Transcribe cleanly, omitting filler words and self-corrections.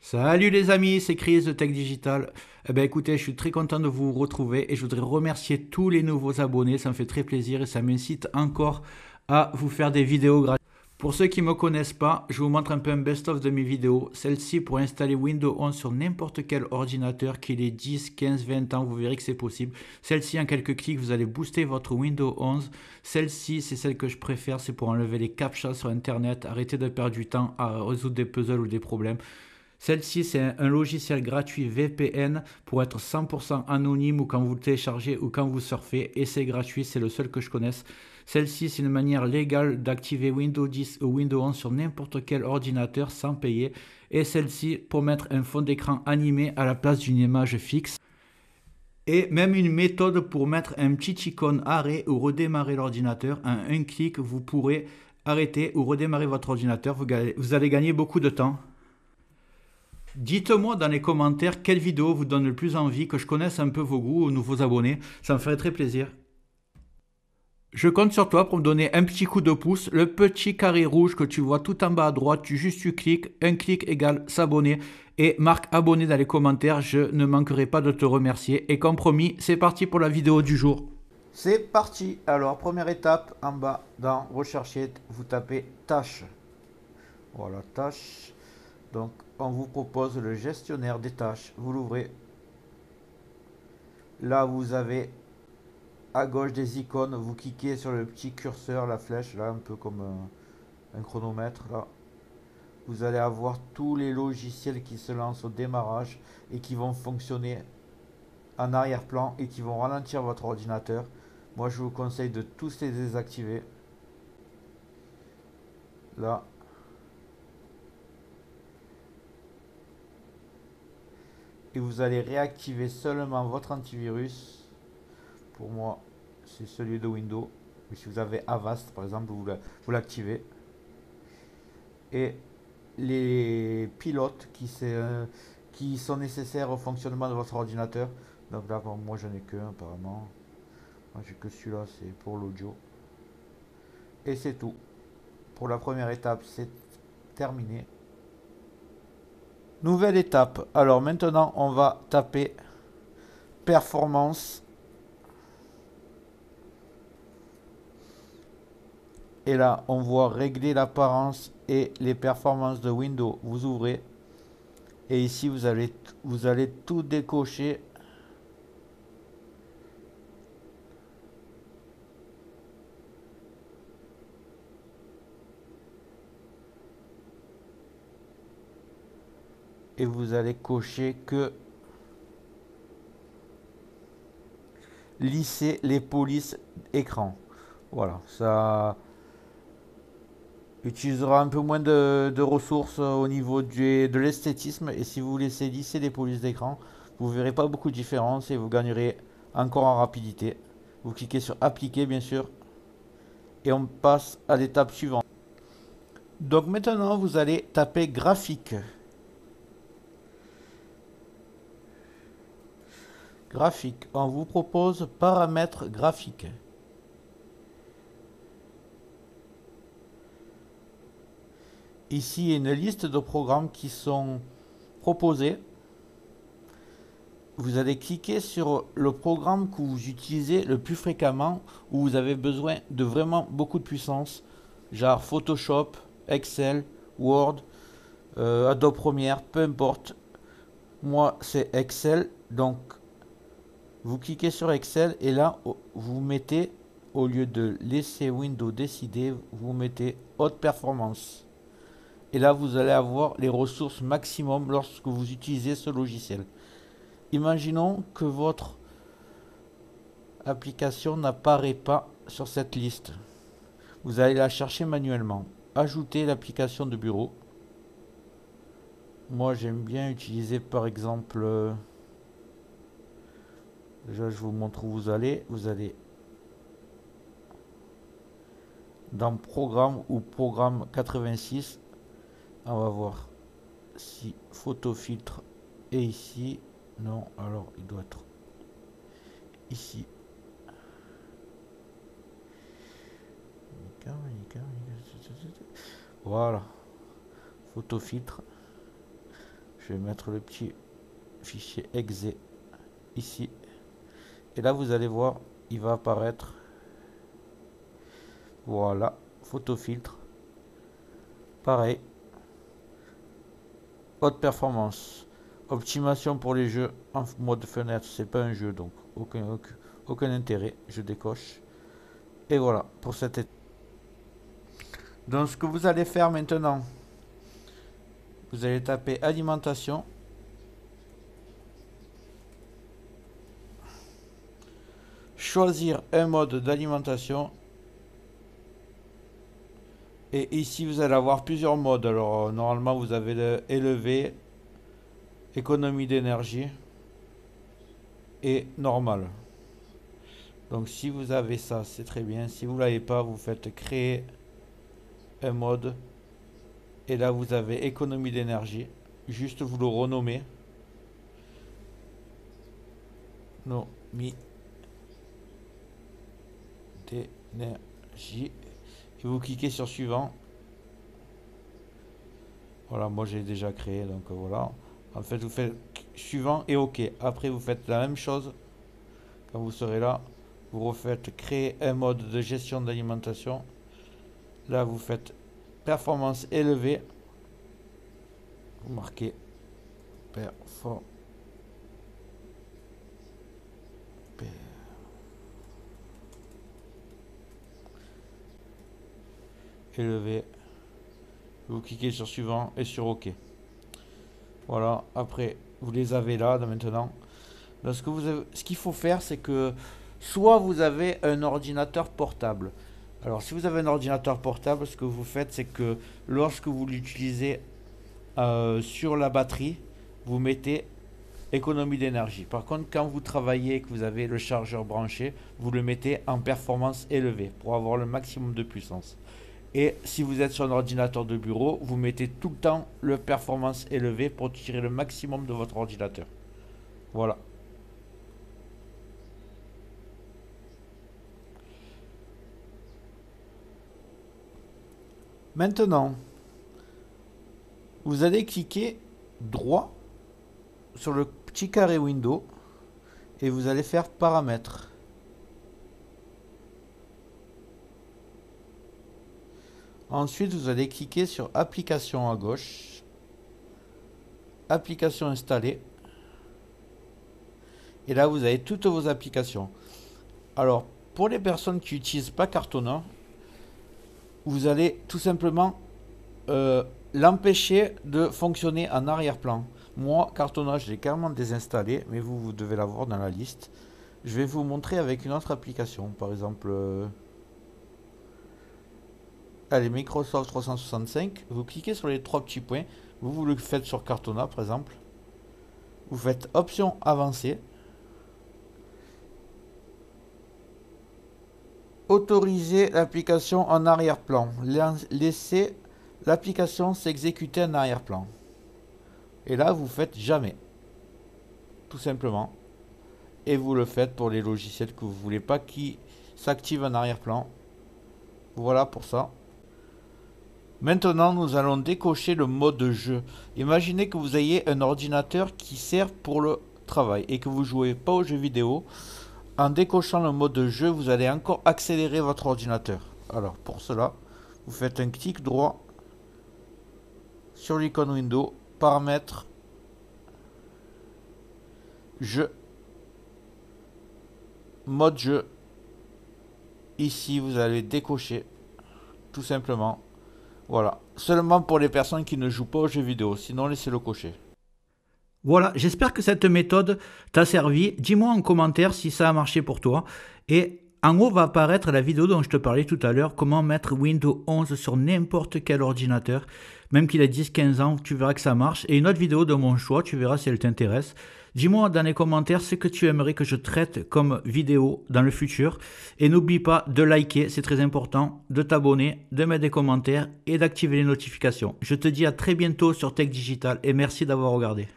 Salut les amis, c'est Chris de Tech Digital. Eh ben écoutez, je suis très content de vous retrouver et je voudrais remercier tous les nouveaux abonnés, ça me fait très plaisir et ça m'incite encore à vous faire des vidéos gratuites. Pour ceux qui ne me connaissent pas, je vous montre un peu un best-of de mes vidéos. Celle-ci pour installer Windows 11 sur n'importe quel ordinateur, qu'il ait 10, 15, 20 ans, vous verrez que c'est possible. Celle-ci, en quelques clics, vous allez booster votre Windows 11. Celle-ci, c'est celle que je préfère, c'est pour enlever les captchas sur Internet, arrêter de perdre du temps à résoudre des puzzles ou des problèmes. Celle-ci, c'est un logiciel gratuit VPN pour être 100% anonyme ou quand vous le téléchargez ou quand vous surfez. Et c'est gratuit, c'est le seul que je connaisse. Celle-ci, c'est une manière légale d'activer Windows 10 ou Windows 11 sur n'importe quel ordinateur sans payer. Et celle-ci, pour mettre un fond d'écran animé à la place d'une image fixe. Et même une méthode pour mettre un petit icône arrêt ou redémarrer l'ordinateur. En un clic, vous pourrez arrêter ou redémarrer votre ordinateur. Vous allez gagner beaucoup de temps. Dites-moi dans les commentaires quelle vidéo vous donne le plus envie, que je connaisse un peu vos goûts aux nouveaux abonnés. Ça me ferait très plaisir. Je compte sur toi pour me donner un petit coup de pouce. Le petit carré rouge que tu vois tout en bas à droite, tu cliques. Un clic égale s'abonner. Et marque abonné dans les commentaires. Je ne manquerai pas de te remercier. Et comme promis, c'est parti pour la vidéo du jour. C'est parti. Alors, première étape, en bas dans Rechercher, vous tapez tâches. Voilà, tâches. Donc, on vous propose le gestionnaire des tâches. Vous l'ouvrez. Là, vous avez à gauche des icônes. Vous cliquez sur le petit curseur, la flèche, là, un peu comme un chronomètre. Là, vous allez avoir tous les logiciels qui se lancent au démarrage et qui vont fonctionner en arrière-plan et qui vont ralentir votre ordinateur. Moi, je vous conseille de tous les désactiver. Là, et vous allez réactiver seulement votre antivirus. Pour moi, c'est celui de Windows. Mais si vous avez Avast, par exemple, vous l'activez. Et les pilotes qui sont nécessaires au fonctionnement de votre ordinateur. Donc là, bon, moi, j'en ai qu'un apparemment. Moi, j'ai que celui-là, c'est pour l'audio. Et c'est tout. Pour la première étape, c'est terminé. Nouvelle étape. Alors maintenant, on va taper performance. Et là, on voit régler l'apparence et les performances de Windows. Vous ouvrez. Et ici, vous allez tout décocher. Et vous allez cocher que lisser les polices écran. Voilà, ça utilisera un peu moins de ressources au niveau de l'esthétisme. Et si vous laissez lisser les polices d'écran, vous verrez pas beaucoup de différence et vous gagnerez encore en rapidité. Vous cliquez sur appliquer bien sûr et on passe à l'étape suivante. Donc maintenant vous allez taper graphique. Graphique, on vous propose paramètres graphiques. Ici, il y a une liste de programmes qui sont proposés. Vous allez cliquer sur le programme que vous utilisez le plus fréquemment, où vous avez besoin de vraiment beaucoup de puissance, genre Photoshop, Excel, Word, Adobe Premiere, peu importe. Moi, c'est Excel, donc vous cliquez sur Excel et là, vous mettez, au lieu de laisser Windows décider, vous mettez haute performance. Et là, vous allez avoir les ressources maximum lorsque vous utilisez ce logiciel. Imaginons que votre application n'apparaît pas sur cette liste. Vous allez la chercher manuellement. Ajouter l'application de bureau. Moi, j'aime bien utiliser par exemple... déjà, je vous montre où vous allez. Vous allez dans Programme ou Programme 86. On va voir si photo filtre est ici. Non, alors il doit être ici. Voilà. Photo filtre. Je vais mettre le petit fichier exe ici. Et là, vous allez voir, il va apparaître. Voilà, photo filtre. Pareil. Haute performance. Optimisation pour les jeux en mode fenêtre. C'est pas un jeu, donc aucun intérêt. Je décoche. Et voilà, pour cette étape. Donc, ce que vous allez faire maintenant, vous allez taper alimentation. Choisir un mode d'alimentation. Et ici, vous allez avoir plusieurs modes. Alors, normalement, vous avez le élevé, économie d'énergie et normal. Donc, si vous avez ça, c'est très bien. Si vous ne l'avez pas, vous faites créer un mode. Et là, vous avez économie d'énergie. Juste, vous le renommez. Économie d'énergie. Et vous cliquez sur suivant. Voilà, moi j'ai déjà créé, donc voilà. En fait, vous faites suivant et OK. Après, vous faites la même chose. Quand vous serez là, vous refaites créer un mode de gestion d'alimentation. Là, vous faites performance élevée. Vous marquez performance élevé. Vous cliquez sur suivant et sur OK. Voilà, après vous les avez là maintenant. Donc, ce qu'il faut faire, c'est que soit vous avez un ordinateur portable. Alors si vous avez un ordinateur portable, ce que vous faites, c'est que lorsque vous l'utilisez sur la batterie, vous mettez économie d'énergie. Par contre, quand vous travaillez et que vous avez le chargeur branché, vous le mettez en performance élevée pour avoir le maximum de puissance. Et si vous êtes sur un ordinateur de bureau, vous mettez tout le temps le performance élevé pour tirer le maximum de votre ordinateur. Voilà. Maintenant, vous allez cliquer droit sur le petit carré Windows et vous allez faire paramètres. Ensuite, vous allez cliquer sur application à gauche, application installée. Et là, vous avez toutes vos applications. Alors, pour les personnes qui n'utilisent pas Cartona, vous allez tout simplement l'empêcher de fonctionner en arrière-plan. Moi, Cartona, je l'ai carrément désinstallé, mais vous devez l'avoir dans la liste. Je vais vous montrer avec une autre application, par exemple... allez, Microsoft 365, vous cliquez sur les trois petits points, vous le faites sur Cartona par exemple, vous faites option avancée, autoriser l'application en arrière-plan, laissez l'application s'exécuter en arrière-plan, et là vous faites jamais, tout simplement, et vous le faites pour les logiciels que vous voulez pas qui s'activent en arrière-plan. Voilà pour ça. Maintenant, nous allons décocher le mode jeu. Imaginez que vous ayez un ordinateur qui sert pour le travail et que vous ne jouez pas aux jeux vidéo. En décochant le mode jeu, vous allez encore accélérer votre ordinateur. Alors, pour cela, vous faites un clic droit sur l'icône Windows, paramètres, jeu, mode jeu. Ici, vous allez décocher, tout simplement. Voilà, seulement pour les personnes qui ne jouent pas aux jeux vidéo, sinon laissez-le cocher. Voilà, j'espère que cette méthode t'a servi. Dis-moi en commentaire si ça a marché pour toi. Et en haut va apparaître la vidéo dont je te parlais tout à l'heure, comment mettre Windows 11 sur n'importe quel ordinateur. Même qu'il ait 10-15 ans, tu verras que ça marche. Et une autre vidéo de mon choix, tu verras si elle t'intéresse. Dis-moi dans les commentaires ce que tu aimerais que je traite comme vidéo dans le futur. Et n'oublie pas de liker, c'est très important, de t'abonner, de mettre des commentaires et d'activer les notifications. Je te dis à très bientôt sur Tech Digital et merci d'avoir regardé.